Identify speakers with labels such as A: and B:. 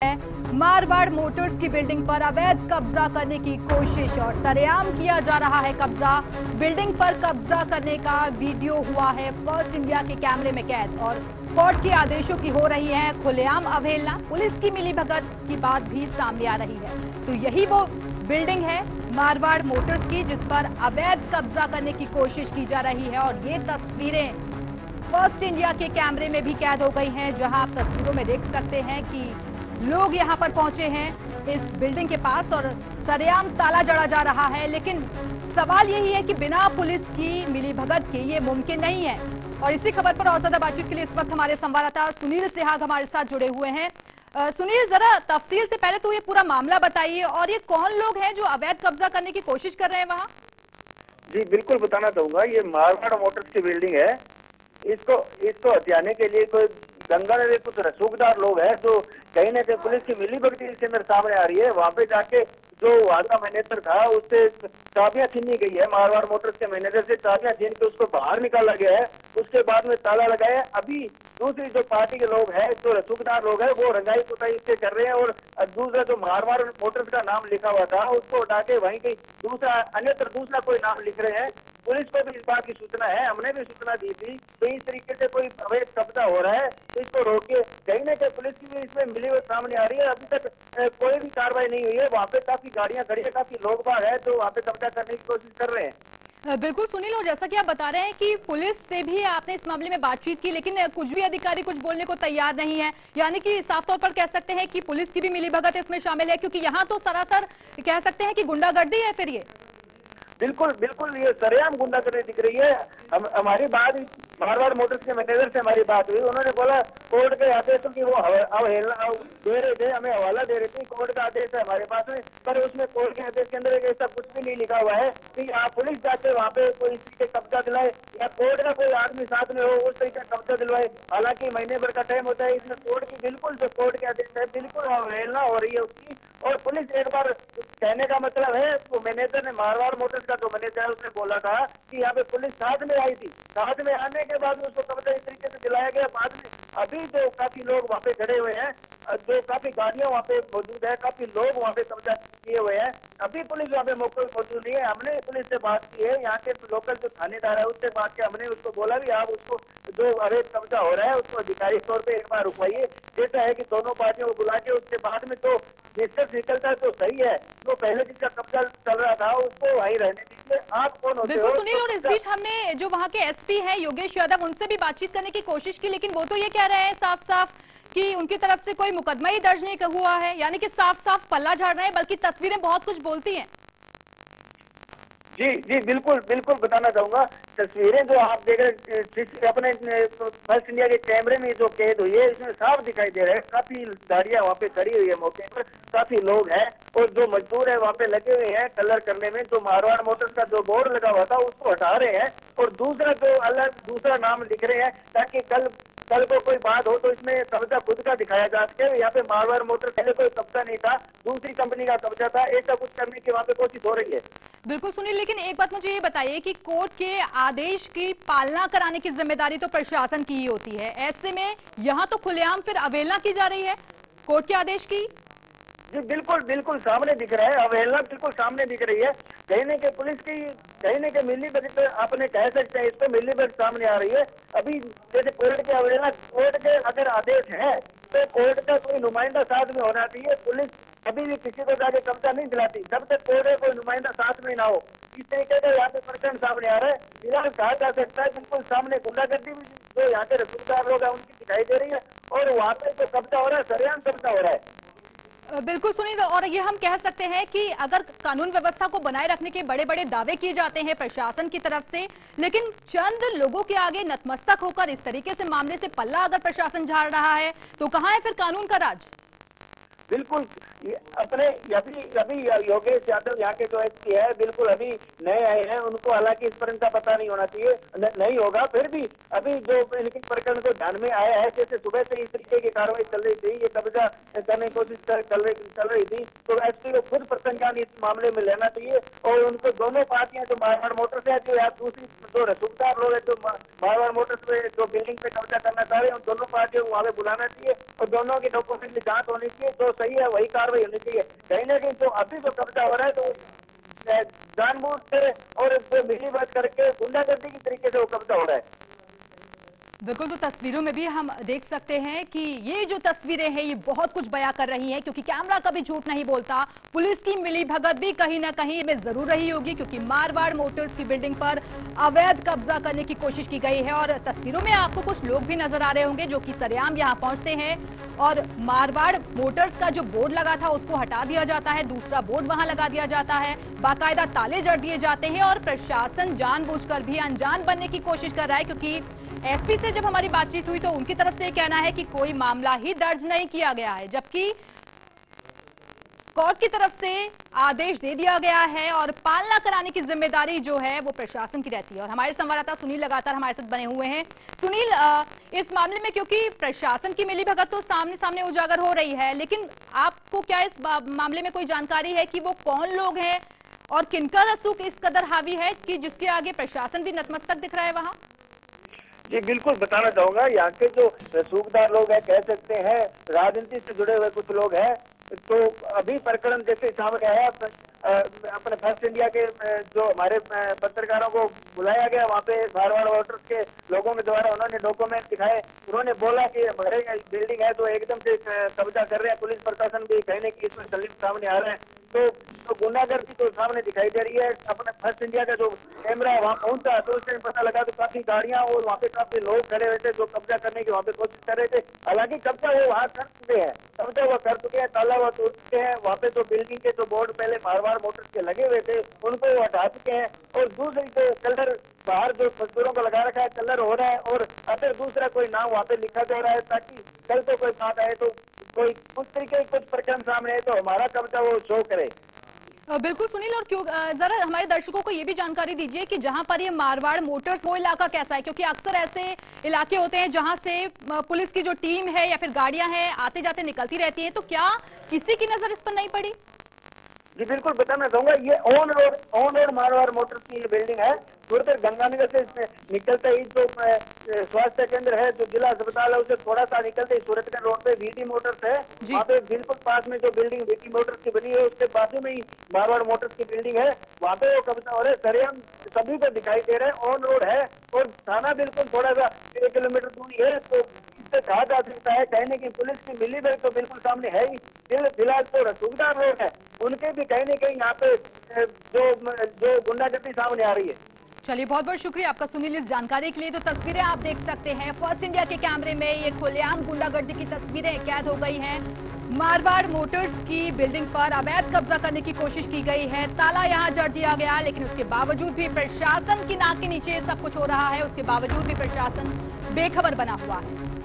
A: Marwar Motors की building पर अवैध कब्जा करने की कोशिश और सरेआम किया जा रहा है कब्जा। बिल्डिंग पर कब्जा करने का वीडियो हुआ है फर्स्ट इंडिया के कैमरे में कैद और कोर्ट के आदेशों की हो रही है खुलेआम अवहेलना। पुलिस की मिलीभगत की बात भी सामने आ रही है। तो यही वो बिल्डिंग है मारवाड़ मोटर्स की जिस पर अवैध कब्जा करने की कोशिश की जा रही है और ये तस्वीरें फर्स्ट इंडिया के कैमरे में भी कैद हो गई हैं, जहां आप तस्वीरों में देख सकते हैं कि लोग यहां पर पहुंचे हैं इस बिल्डिंग के पास और सरेआम ताला जड़ा जा रहा है। लेकिन सवाल यही है कि बिना पुलिस की मिलीभगत के ये मुमकिन नहीं है। और इसी खबर पर और ज्यादा बातचीत के लिए इस वक्त हमारे संवाददाता सुनील सिहाग हमारे साथ जुड़े हुए हैं। सुनील, जरा तफसील से पहले तो ये पूरा मामला बताइए और ये कौन लोग हैं जो अवैध कब्जा करने की कोशिश कर रहे हैं वहाँ?
B: जी बिल्कुल बताना चाहूंगा। ये मारवाड़ मोटर्स की बिल्डिंग है। इसको हथियाने के लिए कोई गंगा नदी कुछ रसूखदार लोग हैं जो कहीं ना कहीं पुलिस की मिलीभगत इसके अंदर सामने आ रही है। वहां पे जाके जो वहां का मैनेजर था उससे चाबियां छीनी गई है। मारवाड़ मोटर्स के मैनेजर से चाबियां छीन के उसको बाहर निकाला गया है। उसके बाद में ताला लगाया। अभी दूसरी जो पार्टी के लोग हैं, जो रसूखदार लोग हैं, वो रंगाई पुताई इससे कर रहे हैं और दूसरा जो मारवाड़ मोटर्स का नाम लिखा हुआ था उसको उठा के वहीं कहीं दूसरा कोई नाम लिख रहे हैं। पुलिस को भी इस बात की सूचना है, हमने भी सूचना दी थी तो इस तरीके से कोई अवैध कब्जा हो रहा है तो इसको रोके। कहीं ना कहीं पुलिस की भी इसमें मिलीभगत सामने आ रही है। अभी तक कोई भी कार्रवाई नहीं हुई है। वहाँ पे काफी गाड़ियां खड़ी है, काफी लोग बाग है जो वहाँ पे कब्जा करने की कोशिश कर रहे हैं।
A: बिल्कुल सुनील, और जैसा कि आप बता रहे हैं कि पुलिस से भी आपने इस मामले में बातचीत की, लेकिन कुछ भी अधिकारी कुछ बोलने को तैयार नहीं है। यानी कि साफ तौर पर कह सकते हैं कि पुलिस की भी मिलीभगत इसमें शामिल है, क्योंकि यहाँ तो सरासर कह सकते हैं कि गुंडागर्दी है। फिर ये
B: बिल्कुल ये सरेआम गुंडागर्दी दिख रही है। हमारी बात मारवाड़ मोटर्स के मैनेजर से हमारी बात हुई। उन्होंने बोला कोर्ट के आदेशों की वो अवहेलना दे रहे थे, हमें हवाला दे रहे थे। कोर्ट का आदेश है हमारे पास में, पर उसमें कोर्ट के आदेश के अंदर ऐसा कुछ भी नहीं लिखा हुआ है कि आप पुलिस जाके वहाँ पे कोई इस तरीके कब्जा दिलाए या कोर्ट का कोई आदमी साथ में हो उस तरीके का कब्जा दिलवाए। हालांकि महीने भर का टाइम होता है। इसमें कोर्ट की बिल्कुल जो कोर्ट के आदेश है बिल्कुल अवहेलना हो रही है उसकी। और पुलिस एक बार कहने का मतलब है, तो मैनेजर ने मारवाड़ मोटर्स का जो मैनेजर है उसने बोला था कि यहाँ पे पुलिस साथ में आई थी। साथ में आने के बाद उसको कब्जा इस तरीके से दिलाया गया। बाद में अभी जो काफी लोग वहाँ पे खड़े हुए हैं, जो काफी गाड़ियां वहाँ पे मौजूद है, काफी लोग वहाँ पे कब्जा किए हुए हैं। अभी पुलिस वहाँ पे मौके पर मौजूद नहीं है। हमने पुलिस से बात की है, यहाँ के लोकल जो थानेदार है उससे बात की। हमने उसको बोला भी आप उसको जो अवैध कब्जा हो रहा है उसको अधिकारी तौर पे एक बार रुकवाइए। जैसा है कि दोनों पार्टियों को बुला के उसके बाद में तो निष्कर्ष निकलता है तो सही है। जो पहले जिसका कब्जा चल रहा था उसको वहीं रहने दीजिए। आप कौन होते हो?
A: सुनील, और इस बीच हमने जो वहाँ के एसपी हैं योगेश यादव, उनसे भी बातचीत करने की कोशिश की, लेकिन वो तो ये कह रहे हैं साफ साफ कि उनकी तरफ से कोई मुकदमा ही दर्ज नहीं हुआ है। यानी कि साफ साफ पल्ला झाड़ रहे हैं, बल्कि तस्वीरें बहुत कुछ बोलती हैं।
B: जी बिल्कुल बताना चाहूंगा। तस्वीरें जो आप देख रहे अपने फर्स्ट इंडिया के कैमरे में जो कैद हुई है इसमें साफ दिखाई दे रहा है। काफी गाड़ियां वहाँ पे खड़ी हुई है मौके पर, काफी लोग हैं और जो मजदूर है वहाँ पे लगे हुए हैं कलर करने में। जो मारवाड़ मोटर्स का जो बोर्ड लगा हुआ था उसको हटा रहे हैं और दूसरा नाम लिख रहे हैं ताकि कल को कोई बात हो तो इसमें कब्जा खुद का दिखाया जा सके। यहाँ पे मारवाड़ मोटर पहले कोई कब्जा नहीं था, दूसरी कंपनी का कब्जा था। ऐसा कुछ करने की वहाँ पे कोशिश हो रही है।
A: बिल्कुल सुनील, लेकिन एक बात मुझे ये बताइए कि कोर्ट के आदेश की पालना कराने की जिम्मेदारी तो प्रशासन की ही होती है। ऐसे में यहाँ तो खुलेआम फिर अवहेलना की जा रही है कोर्ट के आदेश की।
B: जी बिल्कुल सामने दिख रहा है। अवहेलना बिल्कुल सामने दिख रही है। कहीं न कहीं पुलिस की कहीं न कहीं मिलीभगत आपने कह सकते हैं, इस पे मिलीभगत सामने आ रही है। अभी जैसे कोर्ट की अवहेलना, कोर्ट के अगर आदेश है तो कोर्ट का कोई नुमाइंदा साथ में होना चाहिए। पुलिस कभी भी किसी को जाके कब्जा नहीं दिलाती जब तक कोर्ट का कोई नुमाइंदा साथ में ना हो। इस तरीके का यहाँ पे प्रकरण सामने आ रहा है। फिलहाल कहा जा सकता है बिल्कुल सामने गुंडागर्दी भी जो यहाँ के रसूखदार लोग हैं उनकी दिखाई दे रही है और वहाँ पे जो कब्जा हो रहा है सरेआम कब्जा हो रहा है।
A: बिल्कुल सुनील, और ये हम कह सकते हैं कि अगर कानून व्यवस्था को बनाए रखने के बड़े बड़े दावे किए जाते हैं प्रशासन की तरफ से, लेकिन चंद लोगों के आगे नतमस्तक होकर इस तरीके से मामले से पल्ला अगर प्रशासन झाड़ रहा है तो कहां है फिर कानून का राज?
B: बिल्कुल अपने अभी अभी योगेश यादव यहाँ के जो एसपी है बिल्कुल अभी नए आए हैं, उनको हालांकि इस प्रकरण का पता नहीं होना चाहिए, नहीं होगा। फिर भी अभी जो इनके प्रकरण को ध्यान में आया है, जैसे सुबह से इस तरीके की कार्रवाई चल रही थी, ये कब्जा करने की कोशिश चल रही थी, तो एसपी को खुद प्रसंज्ञान इस मामले में लेना चाहिए और उनको दोनों पार्टियां जो मारवाड़ मोटर्स है, जो या दूसरी जो रसूखदार लोग है, जो मारवाड़ मोटर्स पे जो बिल्डिंग पे कब्जा करना चाह रहे हैं, उन दोनों पार्टियों को वहां पे बुलाना चाहिए और दोनों की डॉक्यूमेंट की जांच होनी चाहिए। जो सही है वही कार्रवाई होनी चाहिए। कहीं ना कहीं जो अभी जो कब्जा हो रहा है तो जानबूझ से और मिली बात करके गुंडागर्दी की तरीके से वो कब्जा हो रहा है।
A: बिल्कुल, तो तस्वीरों में भी हम देख सकते हैं कि ये जो तस्वीरें हैं ये बहुत कुछ बयां कर रही हैं, क्योंकि कैमरा कभी झूठ नहीं बोलता। पुलिस की मिलीभगत भी कहीं ना कहीं में जरूर रही होगी, क्योंकि मारवाड़ मोटर्स की बिल्डिंग पर अवैध कब्जा करने की कोशिश की गई है और तस्वीरों में आपको कुछ लोग भी नजर आ रहे होंगे जो कि सरेआम यहाँ पहुंचते हैं और मारवाड़ मोटर्स का जो बोर्ड लगा था उसको हटा दिया जाता है, दूसरा बोर्ड वहां लगा दिया जाता है, बाकायदा ताले जड़ दिए जाते हैं और प्रशासन जानबूझकर भी अनजान बनने की कोशिश कर रहा है। क्योंकि एसपी से जब हमारी बातचीत हुई तो उनकी तरफ से कहना है कि कोई मामला ही दर्ज नहीं किया गया है, जबकि कोर्ट की तरफ से आदेश दे दिया गया है और पालना कराने की जिम्मेदारी जो है वो प्रशासन की रहती है। और हमारे संवाददाता सुनील लगातार हमारे साथ बने हुए हैं। सुनील, इस मामले में क्योंकि प्रशासन की मिलीभगत तो सामने सामने उजागर हो रही है, लेकिन आपको क्या इस मामले में कोई जानकारी है कि वो कौन लोग हैं और किनका रसूख इस कदर हावी है कि जिसके आगे प्रशासन भी नतमस्तक दिख रहा है वहां?
B: जी बिल्कुल बताना चाहूंगा, यहाँ के जो रसूखदार लोग हैं, कह सकते हैं राजनीति से जुड़े हुए कुछ लोग हैं। तो अभी प्रकरण जैसे सामने आया, अपने फर्स्ट इंडिया के जो हमारे पत्रकारों को बुलाया गया, वहाँ पे मारवाड़ मोटर्स के लोगों के द्वारा उन्होंने डॉक्यूमेंट दिखाए, उन्होंने बोला कि हमारे बिल्डिंग है तो एकदम से कब्जा कर रहे हैं। पुलिस प्रशासन भी कहने की इसमें संलिप्त सामने आ रहे हैं, तो गुंडागर्दी तो सामने दिखाई दे रही है। अपने फर्स्ट इंडिया का जो कैमरा वहाँ पहुंचा तो उससे पता लगा तो काफी गाड़ियां और वहाँ पे काफी लोग खड़े हुए थे जो कब्जा करने की वहाँ पे कोशिश कर रहे थे। हालांकि कब्जा वो वहाँ कर चुके हैं, कब्जा वो कर चुके हैं, ताला वो तोड़ चुके हैं। वहाँ पे जो बिल्डिंग के जो बोर्ड पहले मारवाड़ मोटर्स के लगे हुए थे उनको वो हटा चुके हैं और दूसरी जो कलर बाहर जो मजदूरों को लगा रखा है कलर हो रहा है और अगर दूसरा कोई नाम वहाँ पे लिखा जा रहा है ताकि कल तो कोई बात आए तो कोई कुछ तरीके कुछ प्रकरण सामने आए तो हमारा कब्जा वो शो करे।
A: बिल्कुल सुनील, और क्यों जरा हमारे दर्शकों को ये भी जानकारी दीजिए कि जहां पर ये मारवाड़ मोटर्स वो इलाका कैसा है, क्योंकि अक्सर ऐसे इलाके होते हैं जहां से पुलिस की जो टीम है या फिर गाड़ियां हैं आते जाते निकलती रहती हैं, तो क्या किसी की नजर इस पर नहीं पड़ी?
B: जी बिल्कुल बताना चाहूंगा, ये ऑन रोड मारवाड़ मोटर्स की ये बिल्डिंग है। सूरत गंगानगर से निकलते ही जो स्वास्थ्य केंद्र है, जो जिला अस्पताल है, उसे थोड़ा सा निकलते ही सूरतगंज रोड पे वीटी मोटर्स है, वहाँ पे बिल्कुल पास में जो बिल्डिंग वीटी मोटर्स की बनी है उसके बाजू में ही मारवाड़ मोटर्स की बिल्डिंग है। वहाँ पे वो कब्जा हो रहा है, सरेआम सभी को दिखाई दे रहा है, ऑन रोड है और थाना बिल्कुल थोड़ा सा 1 किलोमीटर दूरी है। तो इससे कहा जा सकता है, कहने की पुलिस की मिलीभगत तो बिल्कुल सामने है ही, फिलहाल जो रसूखदार लोग हैं उनके भी कहीं न कहीं यहाँ पे जो गुंडागर्दी सामने आ रही है।
A: चलिए, बहुत बहुत शुक्रिया आपका सुनील इस जानकारी के लिए। तो तस्वीरें आप देख सकते हैं, फर्स्ट इंडिया के कैमरे में ये खुलेआम गुंडागर्दी की तस्वीरें कैद हो गई हैं। मारवाड़ मोटर्स की बिल्डिंग पर अवैध कब्जा करने की कोशिश की गई है, ताला यहां जड़ दिया गया, लेकिन उसके बावजूद भी प्रशासन की नाक के नीचे सब कुछ हो रहा है, उसके बावजूद भी प्रशासन बेखबर बना हुआ है।